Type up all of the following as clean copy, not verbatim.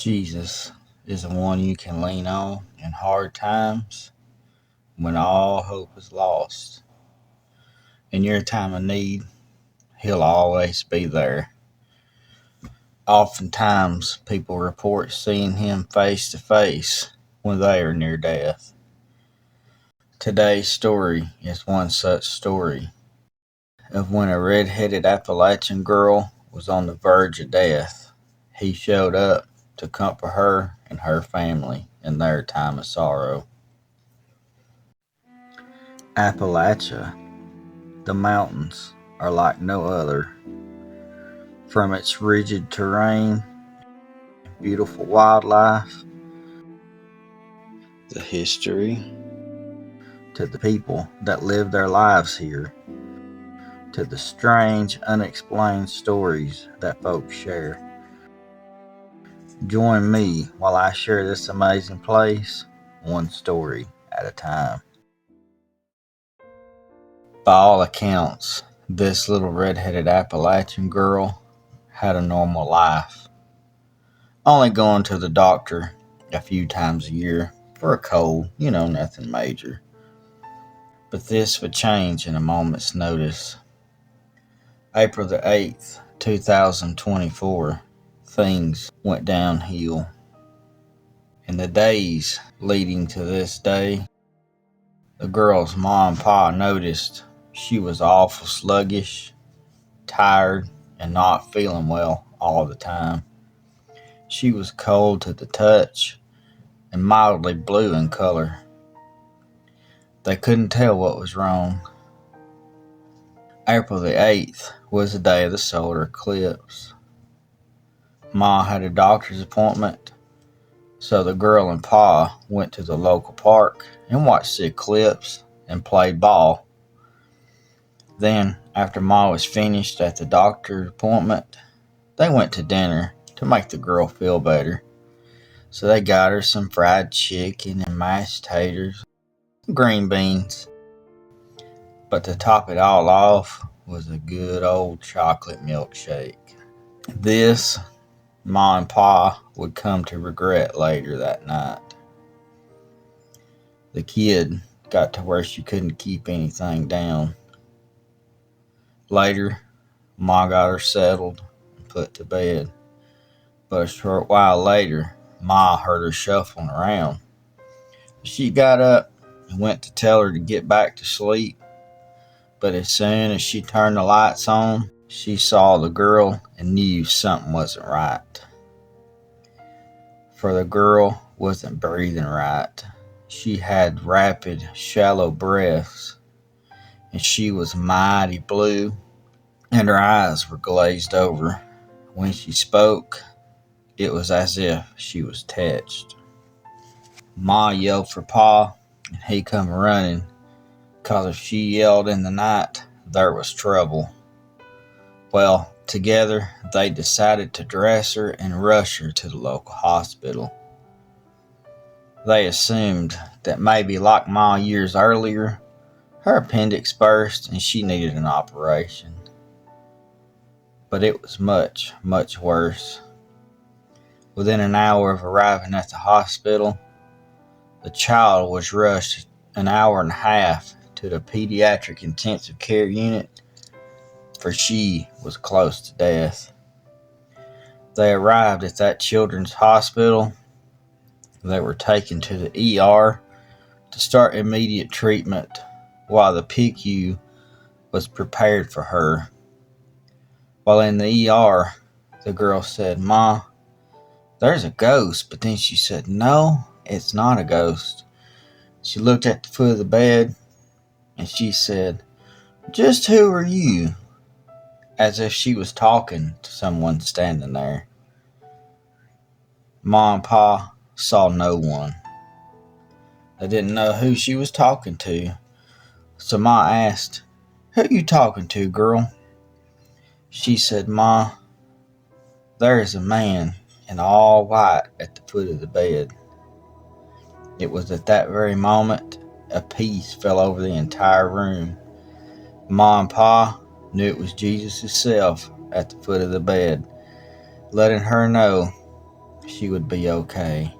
Jesus is the one you can lean on in hard times when all hope is lost. In your time of need, He'll always be there. Oftentimes, people report seeing Him face to face when they are near death. Today's story is one such story of when a red-headed Appalachian girl was on the verge of death. He showed up to comfort her and her family in their time of sorrow. Appalachia, the mountains, are like no other. From its rigid terrain and beautiful wildlife, the history, to the people that live their lives here, to the strange, unexplained stories that folks share. Join me while I share this amazing place, one story at a time. By all accounts, this little red-headed Appalachian girl had a normal life, only going to the doctor a few times a year for a cold, nothing major. But this would change in a moment's notice. April the 8th, 2024, things went downhill. In the days leading to this day, the girl's mom and pa noticed she was awful sluggish, tired, and not feeling well all the time. She was cold to the touch and mildly blue in color. They couldn't tell what was wrong. April the 8th was the day of the solar eclipse. Ma had a doctor's appointment, so the girl and Pa went to the local park and watched the eclipse and played ball. Then, after Ma was finished at the doctor's appointment, they went to dinner to make the girl feel better. So they got her some fried chicken and mashed taters, green beans. But to top it all off was a good old chocolate milkshake. This, Ma and Pa would come to regret later that night. The kid got to where she couldn't keep anything down. Later, Ma got her settled and put to bed. But a short while later, Ma heard her shuffling around. She got up and went to tell her to get back to sleep. But as soon as she turned the lights on, she saw the girl and knew something wasn't right. For the girl wasn't breathing right. She had rapid, shallow breaths, and she was mighty blue, and her eyes were glazed over. When she spoke, it was as if she was touched. Ma yelled for Pa, and he come running, 'cause if she yelled in the night, there was trouble. Well, together, they decided to dress her and rush her to the local hospital. They assumed that maybe like Ma years earlier, her appendix burst and she needed an operation. But it was much, much worse. Within an hour of arriving at the hospital, the child was rushed an hour and a half to the pediatric intensive care unit, for she was close to death. They arrived at that children's hospital. They were taken to the ER to start immediate treatment while the PICU was prepared for her. While in the ER, the girl said, "Ma, there's a ghost," but then she said, "No, it's not a ghost." She looked at the foot of the bed and she said, "Just who are you?" As if she was talking to someone standing there. Ma and Pa saw no one. They didn't know who she was talking to. So Ma asked, "Who you talking to, girl?" She said, "Ma, there is a man in all white at the foot of the bed." It was at that very moment a peace fell over the entire room. Ma and Pa knew it was Jesus himself at the foot of the bed, letting her know she would be okay.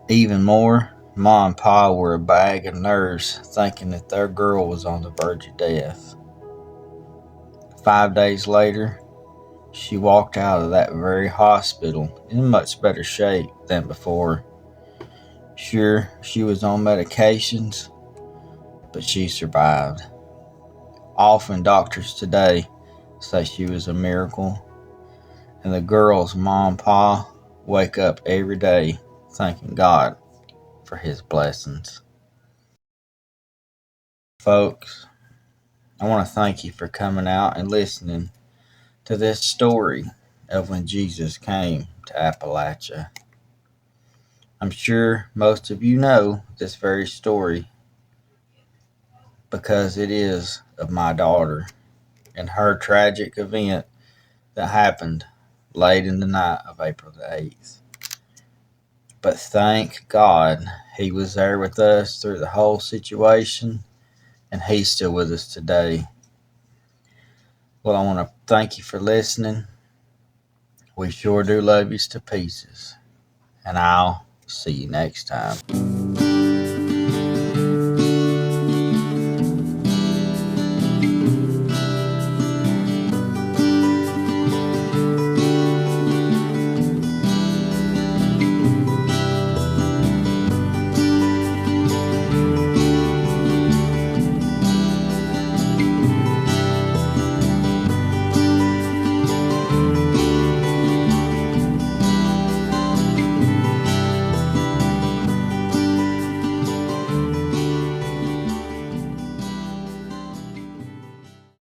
Even more, Ma and Pa were a bag of nerves, thinking that their girl was on the verge of death. 5 days later, she walked out of that very hospital in much better shape than before. Sure, she was on medications, but she survived. Often doctors today say she was a miracle, and the girl's mom and pa wake up every day thanking God for his blessings. Folks, I want to thank you for coming out and listening to this story of when Jesus came to Appalachia. I'm sure most of you know this very story because it is of my daughter and her tragic event that happened late in the night of April the 8th. But thank God he was there with us through the whole situation, and he's still with us today. Well, I want to thank you for listening. We sure do love you to pieces, and I'll see you next time.